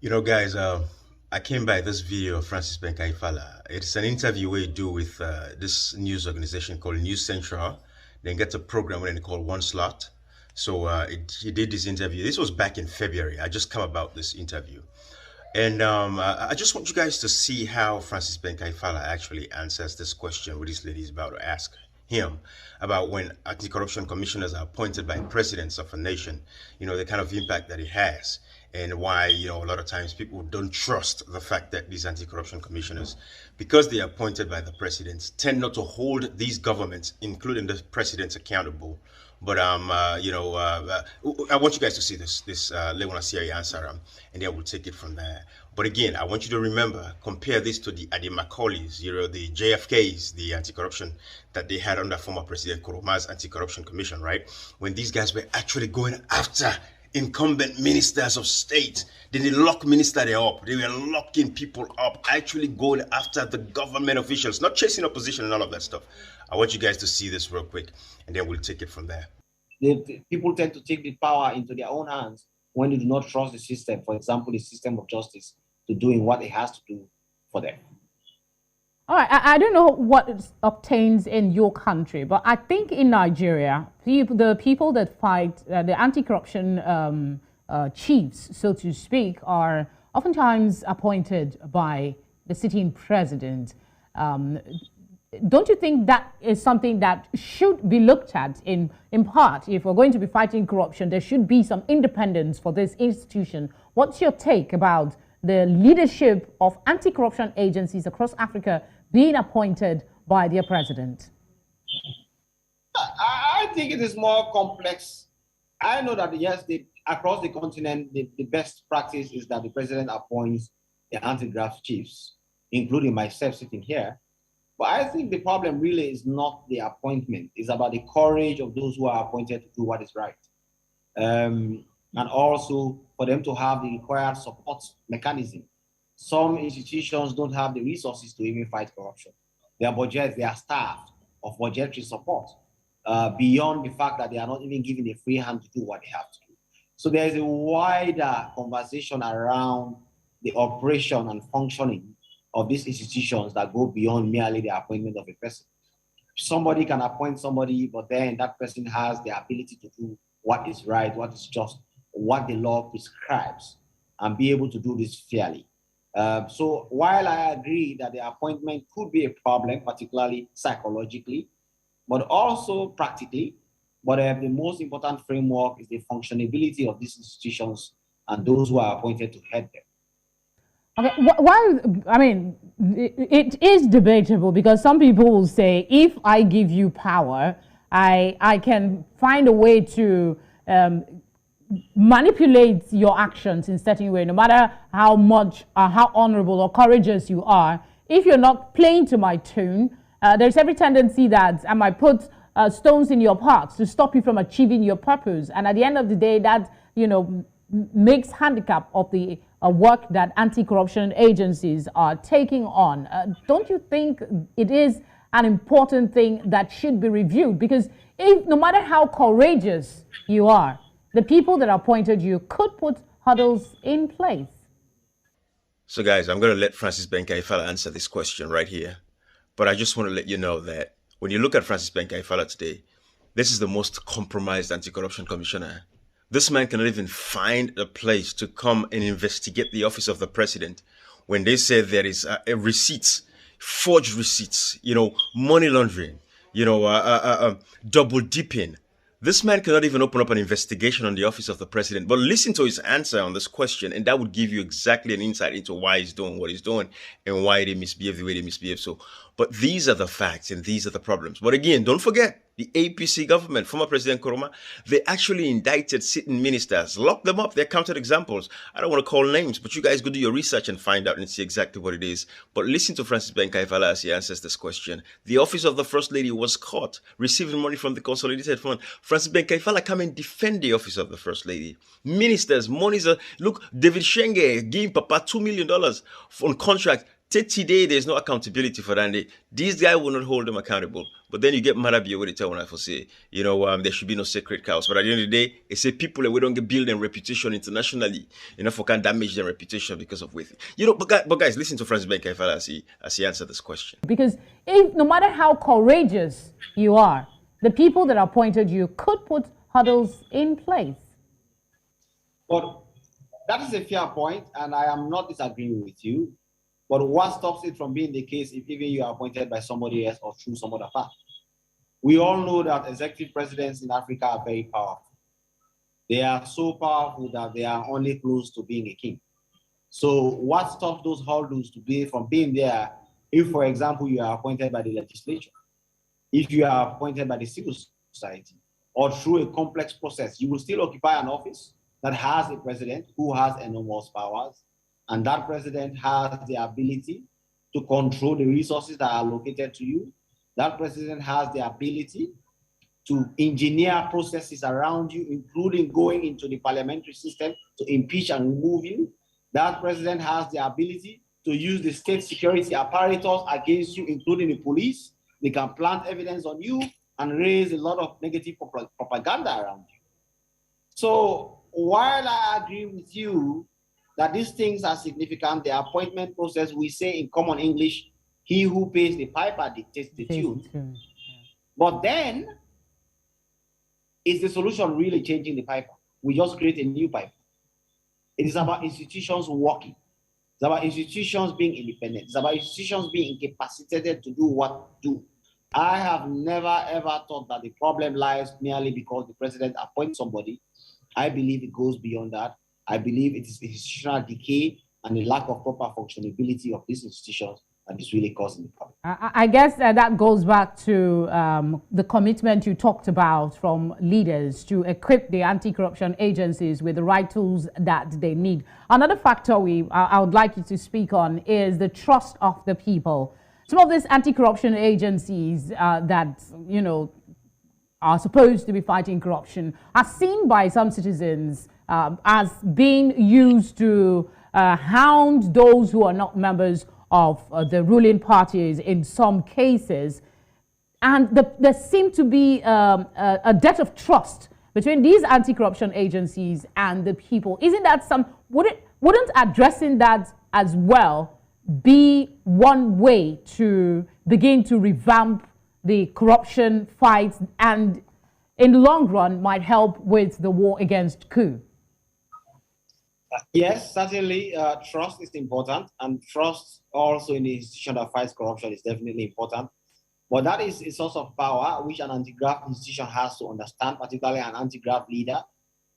You know, guys, I came by this video of Francis Ben Kaifala. It's an interview we do with this news organization called News Central. Then get a program when they call One Slot. So he did this interview. This was back in February. I just come about this interview. And I just want you guys to see how Francis Ben Kaifala actually answers this question what this lady is about to ask him about when anti-corruption commissioners are appointed by presidents of a nation, you know, the kind of impact that it has, and why, you know, a lot of times people don't trust the fact that these anti-corruption commissioners, because they are appointed by the presidents, tend not to hold these governments, including the presidents, accountable. But I want you guys to see this Leone answer, and then we'll take it from there. But again, I want you to remember, compare this to the Adi Macaulays, you know, the JFKs, the anti-corruption that they had under former President Nkrumah's anti-corruption commission, right? When these guys were actually going after incumbent ministers of state, then they lock minister there up. They were locking people up, actually going after the government officials, not chasing opposition and all of that stuff. I want you guys to see this real quick, and then we'll take it from there. People tend to take the power into their own hands when they do not trust the system, for example, the system of justice, to doing what it has to do for them. All right, I don't know what obtains in your country, but I think in Nigeria, the people that fight, the anti-corruption chiefs, so to speak, are oftentimes appointed by the sitting president. Don't you think that is something that should be looked at in part? If we're going to be fighting corruption, there should be some independence for this institution. What's your take about the leadership of anti-corruption agencies across Africa being appointed by their president? I think it is more complex. I know that, yes, across the continent, the best practice is that the president appoints the anti-graft chiefs, including myself sitting here. But I think the problem really is not the appointment. It's about the courage of those who are appointed to do what is right. And also for them to have the required support mechanism. Some institutions don't have the resources to even fight corruption. Their budgets, they are starved of budgetary support beyond the fact that they are not even given a free hand to do what they have to do. So there's a wider conversation around the operation and functioning of these institutions that go beyond merely the appointment of a person. Somebody can appoint somebody, but then that person has the ability to do what is right, what is just, what the law prescribes, and be able to do this fairly. So while I agree that the appointment could be a problem, particularly psychologically, but also practically, but the most important framework is the functionability of these institutions and those who are appointed to head them. Okay, well, I mean, it is debatable because some people will say, if I give you power, I can find a way to manipulate your actions in a certain way, no matter how much, how honorable or courageous you are. If you're not playing to my tune, there's every tendency that I might put stones in your path to stop you from achieving your purpose. And at the end of the day, that, you know, makes handicap of the work that anti-corruption agencies are taking on. Don't you think it is an important thing that should be reviewed? Because if, no matter how courageous you are, the people that appointed you could put hurdles in place. So guys, I'm going to let Francis Ben Kaifala answer this question right here. But I just want to let you know that when you look at Francis Ben Kaifala today, this is the most compromised anti-corruption commissioner. This man cannot even find a place to come and investigate the office of the president when they say there is a receipts, forged receipts, you know, money laundering, you know, double dipping. This man cannot even open up an investigation on the office of the president. But listen to his answer on this question, and that would give you exactly an insight into why he's doing what he's doing and why they misbehave the way they misbehave. So, but these are the facts and these are the problems. But again, don't forget, the APC government, former President Nkrumah, they actually indicted sitting ministers, locked them up. They're counted examples. I don't want to call names, but you guys go do your research and find out and see exactly what it is. But listen to Francis Ben Kaifala as he answers this question. The office of the First Lady was caught receiving money from the Consolidated Fund. Francis Ben Kaifala come and defend the office of the First Lady. Ministers, monies. Look, David Shenge gave Papa $2 million on contract. Today, there's no accountability for that. These guys will not hold them accountable. But then you get mad at what they tell when I say, there should be no sacred cows. But at the end of the day, it's a people that we don't get build their reputation internationally. For can damage their reputation because of with. But guys, listen to Francis Ben Kaifala as he answered this question. Because no matter how courageous you are, the people that appointed you could put hurdles in place. But that is a fair point, and I am not disagreeing with you. But what stops it from being the case if even you are appointed by somebody else or through some other path? We all know that executive presidents in Africa are very powerful. They are so powerful that they are only close to being a king. So what stops those hurdles from being there if, for example, you are appointed by the legislature, if you are appointed by the civil society, or through a complex process, you will still occupy an office that has a president who has enormous powers, and that president has the ability to control the resources that are allocated to you. That president has the ability to engineer processes around you, including going into the parliamentary system to impeach and remove you. That president has the ability to use the state security apparatus against you, including the police. They can plant evidence on you and raise a lot of negative propaganda around you. So while I agree with you that these things are significant, the appointment process, we say in common English, he who pays the piper dictates the tune. But then, is the solution really changing the piper? We just create a new piper. It is about institutions working. It's about institutions being independent. It's about institutions being incapacitated to do what to do. I have never ever thought that the problem lies merely because the president appoints somebody. I believe it goes beyond that. I believe it is the institutional decay and the lack of proper functionability of these institutions that is really causing the problem. I guess that goes back to the commitment you talked about from leaders to equip the anti-corruption agencies with the right tools that they need. Another factor I would like you to speak on is the trust of the people. Some of these anti-corruption agencies that, are supposed to be fighting corruption are seen by some citizens as being used to hound those who are not members of the ruling parties in some cases. And there seemed to be a debt of trust between these anti-corruption agencies and the people. Isn't that wouldn't addressing that as well be one way to begin to revamp the corruption fight and in the long run might help with the war against coup? Yes, certainly trust is important, and trust also in the institution that fights corruption is definitely important. But that is a source of power which an anti-graft institution has to understand, particularly an anti-graft leader.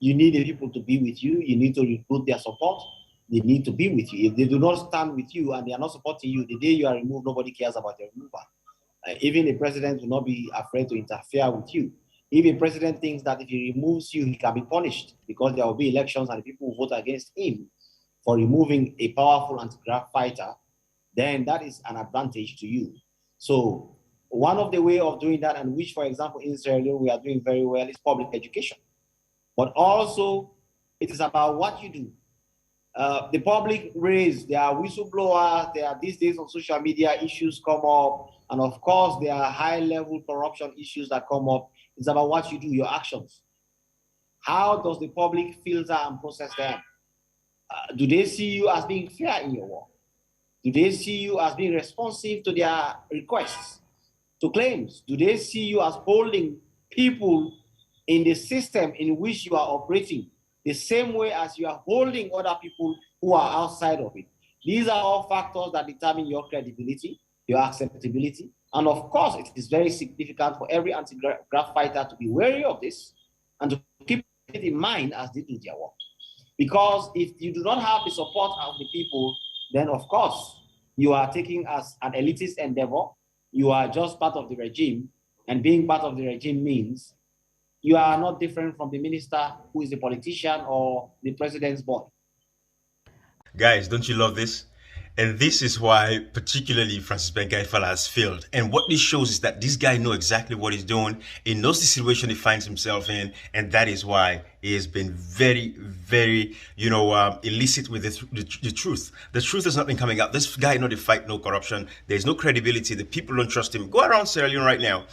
You need the people to be with you. You need to recruit their support. They need to be with you. If they do not stand with you and they are not supporting you, the day you are removed, nobody cares about your removal. Even the president will not be afraid to interfere with you. If a president thinks that if he removes you, he can be punished because there will be elections and people will vote against him for removing a powerful anti-graft fighter, then that is an advantage to you. So one of the ways of doing that, and which, for example, in Sierra Leone we are doing very well, is public education. But also, it is about what you do. The public raise, there are whistleblowers, there are these days on social media issues come up, and of course there are high-level corruption issues that come up. It's about what you do, your actions. How does the public filter and process them? Do they see you as being fair in your work? Do they see you as being responsive to their requests, to claims? Do they see you as holding people in the system in which you are operating the same way as you are holding other people who are outside of it? These are all factors that determine your credibility, your acceptability. And of course, it is very significant for every anti-graft fighter to be wary of this and to keep it in mind as they do their work. Because if you do not have the support of the people, then of course, you are taking as an elitist endeavor. You are just part of the regime, and being part of the regime means you are not different from the minister who is a politician or the president's boy. Guys, don't you love this? And this is why particularly Francis Ben Kaifala has failed. And what this shows is that this guy knows exactly what he's doing. He knows the situation he finds himself in, and that is why he has been very, very, illicit with the truth. The truth has not been coming out. This guy know the fight, no corruption. There's no credibility. The people don't trust him. Go around Sierra Leone right now.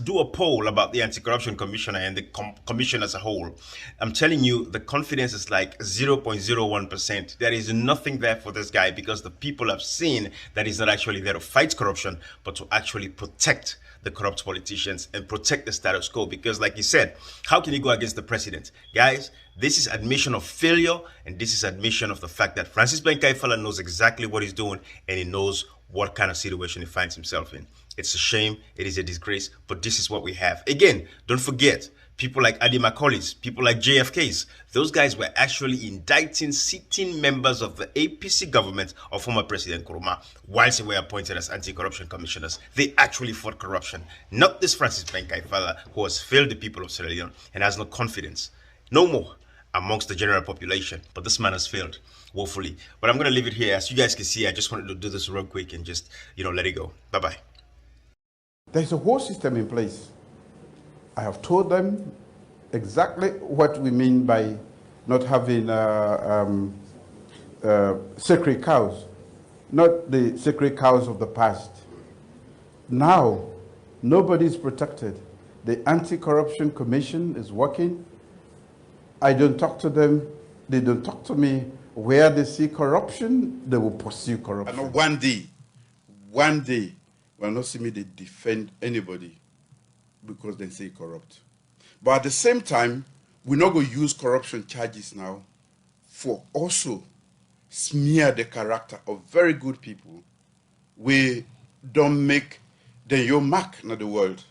Do a poll about the anti-corruption commissioner and the commission as a whole. I'm telling you, the confidence is like 0.01%. There is nothing there for this guy because the people have seen that he's not actually there to fight corruption, but to actually protect the corrupt politicians and protect the status quo. Because like he said, how can you go against the president? Guys, this is admission of failure, and this is admission of the fact that Francis Ben Kaifala knows exactly what he's doing, and he knows what kind of situation he finds himself in. It's a shame, it is a disgrace, but this is what we have. Again, don't forget, people like Adi Makoli's, people like JFK's, those guys were actually indicting sitting members of the APC government of former President Nkrumah whilst they were appointed as anti-corruption commissioners. They actually fought corruption. Not this Francis Ben Kaifala, who has failed the people of Sierra Leone and has no confidence, no more, amongst the general population. But this man has failed, woefully. But I'm going to leave it here. As you guys can see, I just wanted to do this real quick and just, let it go. Bye-bye. There's a whole system in place. I have told them exactly what we mean by not having sacred cows, not the sacred cows of the past. Now, nobody is protected. The Anti-Corruption Commission is working. I don't talk to them. They don't talk to me. Where they see corruption, they will pursue corruption. And one day, will not see me they defend anybody because they say corrupt. But at the same time, we're not going to use corruption charges now for also smear the character of very good people. We don't make the your mark in the world.